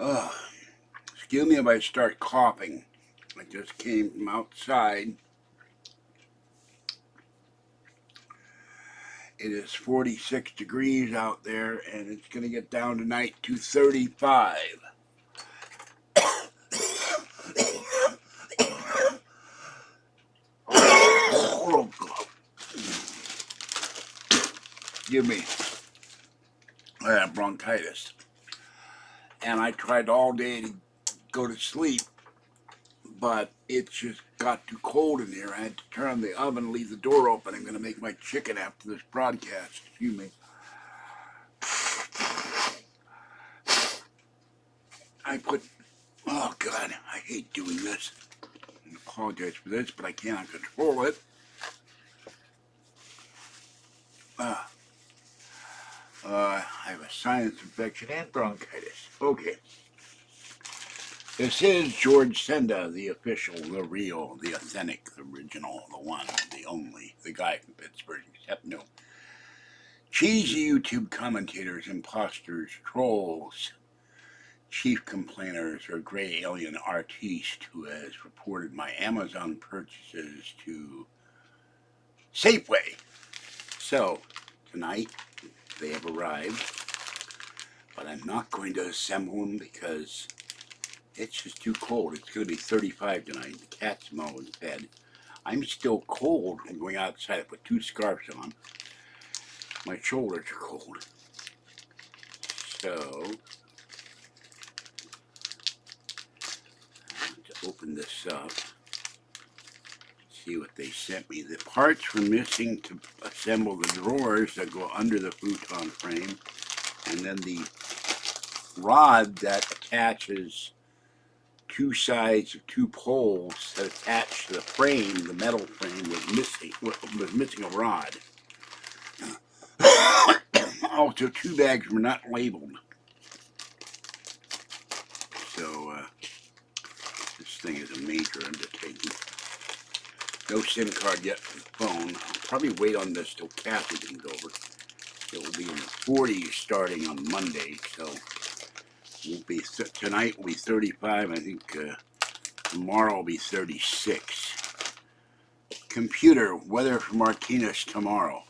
Ugh. Excuse me if I start coughing. I just came from outside. It is 46 degrees out there, and it's going to get down tonight to 35. Give me bronchitis. And I tried all day to go to sleep, but it just got too cold in here. I had to turn on the oven and leave the door open. I'm going to make my chicken after this broadcast. Excuse me. Oh God, I hate doing this. I apologize for this, but I cannot control it. I have a sinus infection and bronchitis. Okay. This is George Senda, the official, the real, the authentic, the original, the one, the only, the guy from Pittsburgh, except no. Cheesy YouTube commentators, imposters, trolls, chief complainers, or gray alien artiste who has reported my Amazon purchases to Safeway. So, tonight, they have arrived, but I'm not going to assemble them because it's just too cold. It's going to be 35 tonight. The cat's mowing his bed. I'm still cold from going outside. I put 2 scarves on. My shoulders are cold. So, to open this up, see what they sent me. The parts were missing to assemble the drawers that go under the futon frame, and then the rod that attaches 2 sides of 2 poles that attach to the frame, the metal frame, was missing a rod. Also, 2 bags were not labeled. So, this thing is a major undertaking. No SIM card yet for the phone. I'll probably wait on this till Kathy comes over. It will be in the 40s starting on Monday, so won't be tonight will be 35. I think tomorrow will be 36. Computer, weather for Martinez tomorrow.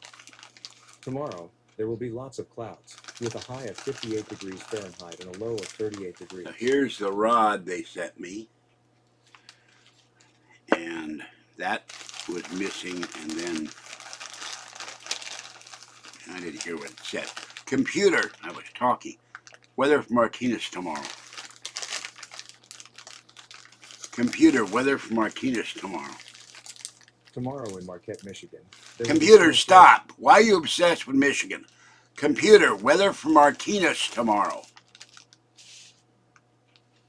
Tomorrow, there will be lots of clouds, with a high of 58 degrees Fahrenheit and a low of 38 degrees. Now here's the rod they sent me. And that was missing, and then I didn't hear what it said. Computer, I was talking. Weather for Martinez tomorrow. Computer, weather for Martinez tomorrow. Tomorrow in Marquette, Michigan. Computer, stop. Why are you obsessed with Michigan? Computer, weather for Martinez tomorrow.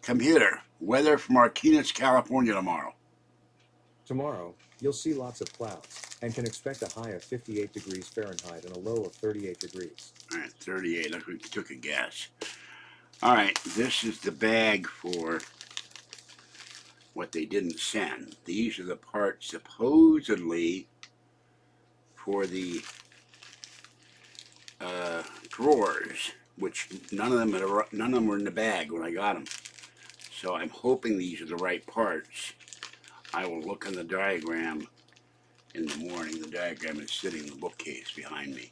Computer, weather for Martinez, California tomorrow. Tomorrow, you'll see lots of clouds and can expect a high of 58 degrees Fahrenheit and a low of 38 degrees. All right, 38. I took a guess. All right, this is the bag for what they didn't send. These are the parts supposedly for the drawers, which none of them were in the bag when I got them. So I'm hoping these are the right parts. I will look in the diagram in the morning. The diagram is sitting in the bookcase behind me.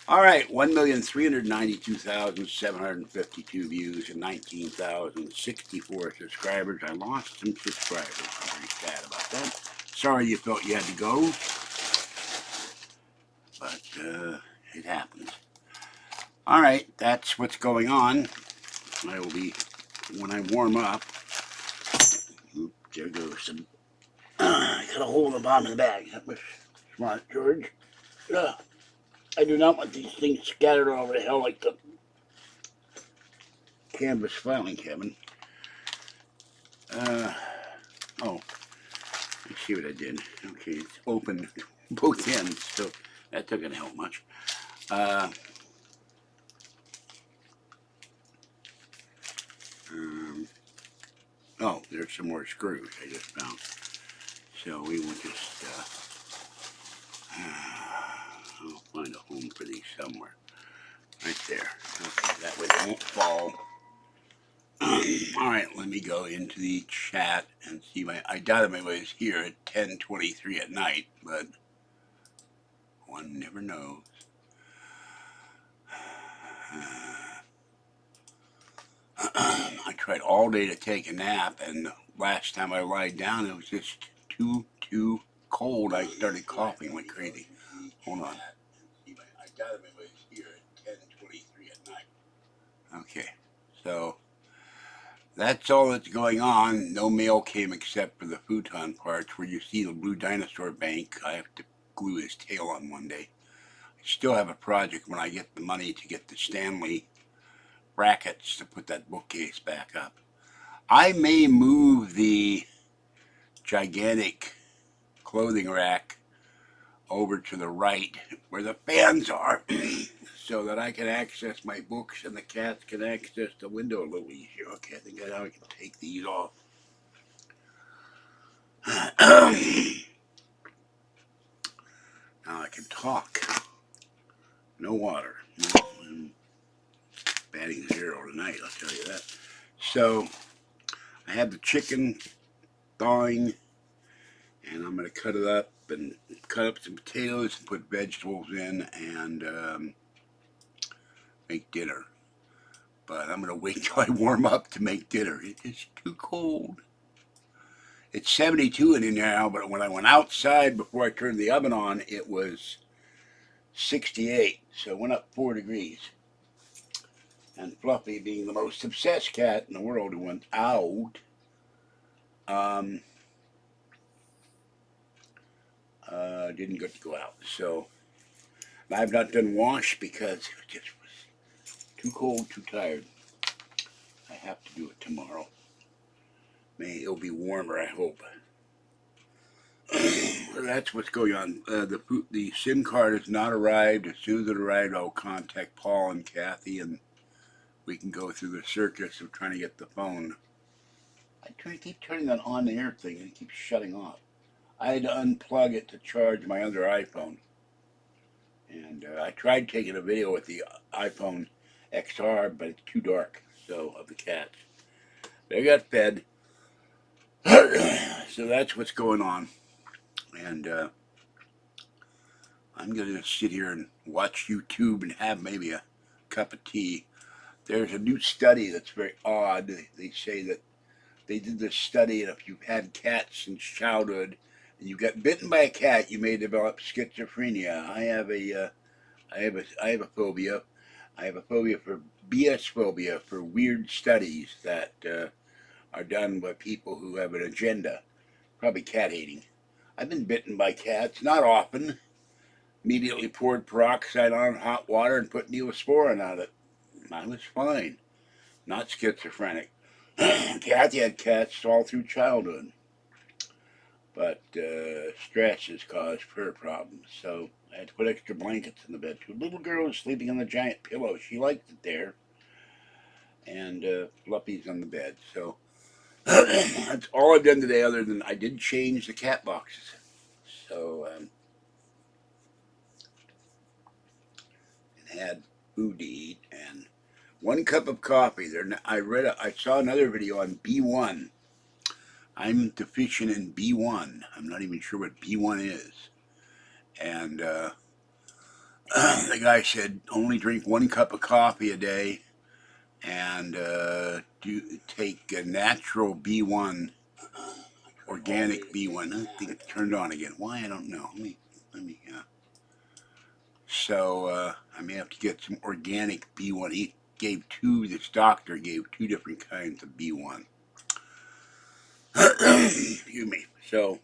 All right, 1,392,752 views and 19,064 subscribers. I lost some subscribers. I'm very sad about that. Sorry you felt you had to go, but it happens. All right, that's what's going on. I will be, when I warm up, there goes some, I got a hole in the bottom of the bag. That was smart, George. I do not want these things scattered all over the hell like the canvas filing cabinet. Oh, let's see what I did. Okay, it's open both ends, so that doesn't help much. Oh, there's some more screws I just found. So we will just, I'll find a home for these somewhere. Right there. Okay, that way they won't fall Alright, let me go into the chat and see I doubted I was here at 10:23 at night, but one never knows. I tried all day to take a nap, and last time I lied down, it was just too cold. I started coughing like crazy. Hold on. I doubted I was here at 10:23 at night. Okay, so that's all that's going on. No mail came except for the Futon parts where you see the blue dinosaur bank. I have to glue his tail on one day. I still have a project when I get the money to get the Stanley brackets to put that bookcase back up. I may move the gigantic clothing rack over to the right where the fans are so that I can access my books and the cats can access the window a little easier. Okay, I think I can take these off. Now I can talk. No water. I'm batting 0 tonight, I'll tell you that. So I have the chicken thawing, and I'm going to cut it up and cut up some potatoes and put vegetables in and make dinner. But I'm going to wait till I warm up to make dinner. It is too cold. It's 72 in here now, but when I went outside before I turned the oven on, it was 68. So it went up 4 degrees. And Fluffy, being the most obsessed cat in the world who went out, didn't get to go out. So I've not done wash because it just was too cold, too tired. I have to do it tomorrow. It'll be warmer, I hope. That's what's going on. The SIM card has not arrived. As soon as it arrived, I'll contact Paul and Kathy, and we can go through the circus of trying to get the phone. I keep turning that on the air thing, and it keeps shutting off. I had to unplug it to charge my other iPhone. And I tried taking a video with the iPhone XR, but it's too dark. So, of the cats. They got fed. So that's what's going on. And I'm going to sit here and watch YouTube and have maybe a cup of tea. There's a new study that's very odd. They say that they did this study, and if you've had cats since childhood and you got bitten by a cat, you may develop schizophrenia. I have a phobia. I have a phobia for BS phobia, for weird studies that are done by people who have an agenda, probably cat hating. I've been bitten by cats, not often. Immediately poured peroxide on hot water and put neosporin on it. I was fine. Not schizophrenic. Kathy had cats all through childhood. But stress has caused her problems. So I had to put extra blankets in the bed. The little girl was sleeping on the giant pillow. She liked it there. And Fluffy's on the bed. So that's all I've done today, other than I did change the cat boxes. So and had food to eat and 1 cup of coffee. I saw another video on B1. I'm deficient in B1. I'm not even sure what B1 is. And the guy said only drink 1 cup of coffee a day and take a natural B1, organic B1. I think it turned on again. Why? I don't know. Let me. So I may have to get some organic B1. This doctor gave 2 different kinds of B1. Excuse me. So,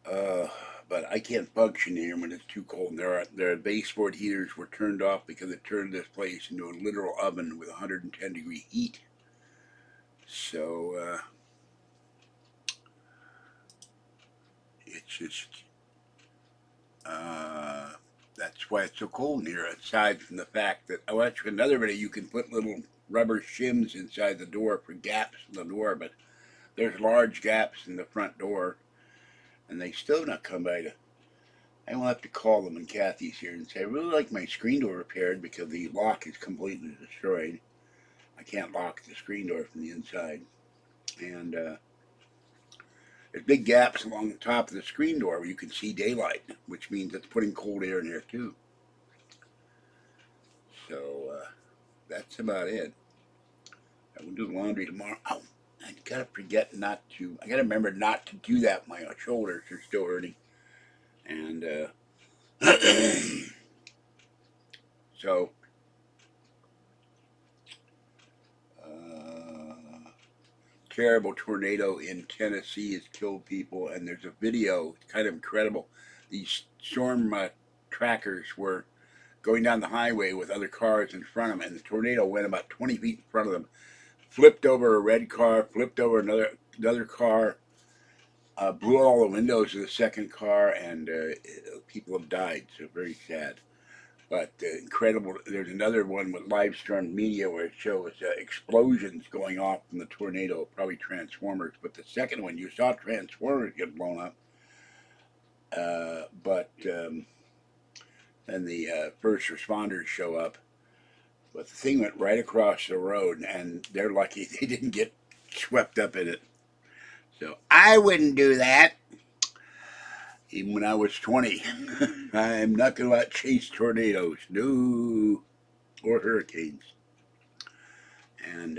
but I can't function here when it's too cold. Their baseboard heaters were turned off because it turned this place into a literal oven with 110-degree heat. So it's just that's why it's so cold in here. Aside from the fact that that's another video, you can put little rubber shims inside the door for gaps in the door, but there's large gaps in the front door, and they still not come by to. I will have to call them when Kathy's here and say, I really like my screen door repaired because the lock is completely destroyed. I can't lock the screen door from the inside. And there's big gaps along the top of the screen door where you can see daylight, which means it's putting cold air in there too. So that's about it. I will do the laundry tomorrow. Oh, I gotta forget not to. I gotta remember not to do that. My shoulders are still hurting, and so terrible tornado in Tennessee has killed people, and there's a video. It's kind of incredible. These storm trackers were going down the highway with other cars in front of them, and the tornado went about 20 feet in front of them, flipped over a red car, flipped over another car, blew all the windows of the second car, and people have died. So very sad. But incredible. There's another one with live stream media where it shows explosions going off from the tornado, probably transformers. But the second one, you saw transformers get blown up. But then the first responders show up. But the thing went right across the road, and they're lucky they didn't get swept up in it. So I wouldn't do that. Even when I was 20, I'm not going to chase tornadoes. No. Or hurricanes. And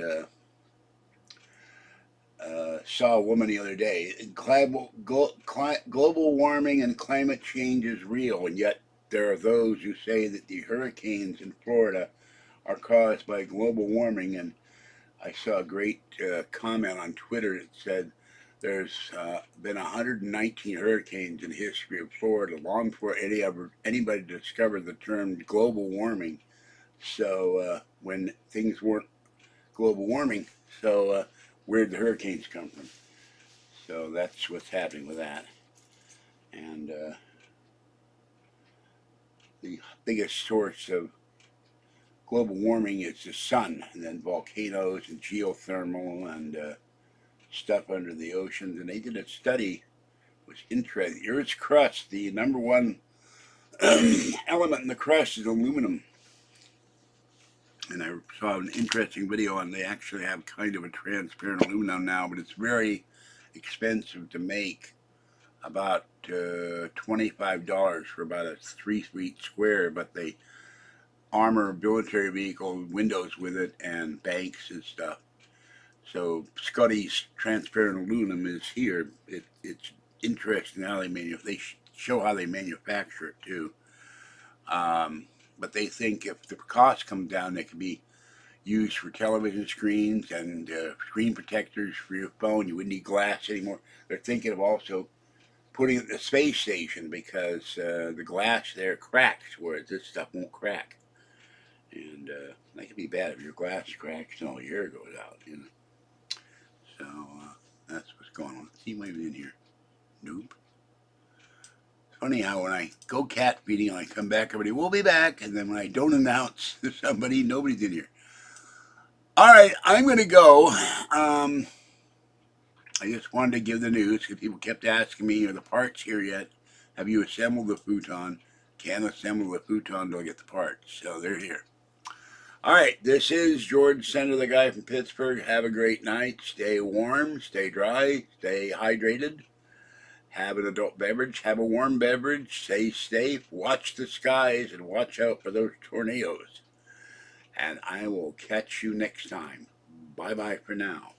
saw a woman the other day. Global warming and climate change is real, and yet there are those who say that the hurricanes in Florida are caused by global warming. And I saw a great comment on Twitter that said there's been 119 hurricanes in the history of Florida, long before anybody discovered the term global warming. So when things weren't global warming, so where'd the hurricanes come from? So that's what's happening with that. And the biggest source of global warming is the sun, and then volcanoes and geothermal and stuff under the oceans. And they did a study, which was interesting. The Earth's crust, the number one element in the crust is aluminum. And I saw an interesting video on they actually have kind of a transparent aluminum now, but it's very expensive to make. About $25 for about a 3 feet square, but they armor military vehicle windows with it and banks and stuff. So Scotty's transparent aluminum is here. It's interesting how they show how they manufacture it too. But they think if the cost comes down, they can be used for television screens and screen protectors for your phone. You wouldn't need glass anymore. They're thinking of also putting it in the space station because the glass there cracks, whereas this stuff won't crack. And that could be bad if your glass cracks and all your air goes out, you know. So that's what's going on. See, maybe in here. Nope. Funny how when I go cat feeding and I come back, everybody will be back, and then when I don't announce to somebody, nobody's in here. All right, I'm going to go. I just wanted to give the news because people kept asking me, are the parts here yet? Have you assembled the Futon? Can't assemble the Futon till I get the parts. So they're here. All right, this is George Sender, the guy from Pittsburgh. Have a great night. Stay warm, stay dry, stay hydrated. Have an adult beverage, have a warm beverage, stay safe, watch the skies, and watch out for those tornadoes. And I will catch you next time. Bye-bye for now.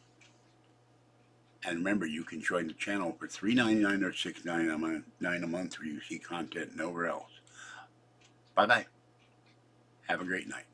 And remember, you can join the channel for $3.99 or $6.99 a month where you see content nowhere else. Bye-bye. Have a great night.